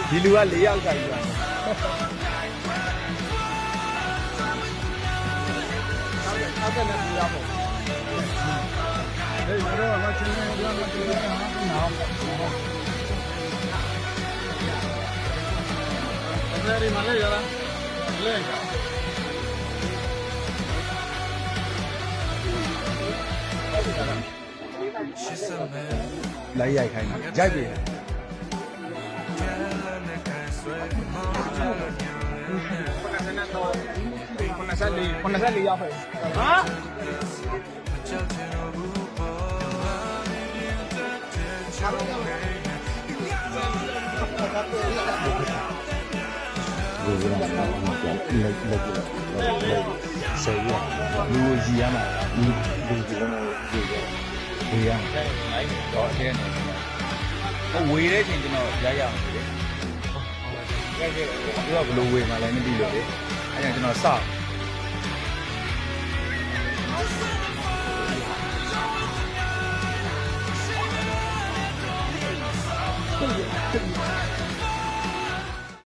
ဒီလူက၄ယောက်ကြိုက်ပြီလားဟုတ်ကဲ့နဲ့ပြရဖို့ဟေးတော့မချင်းနေကြမှာတွေ့ရအောင်နော်ဒီမှာလေရလားလေလိုက်ရိုက်ခိုင်းတာရိုက်ပြီ94ရောက်ပဲဟာ谁呀？如果一样嘛，你不是那么一样。多少钱呢？我围的钱就那一样的。不要不露围嘛，来你比了的，哎呀，就那啥。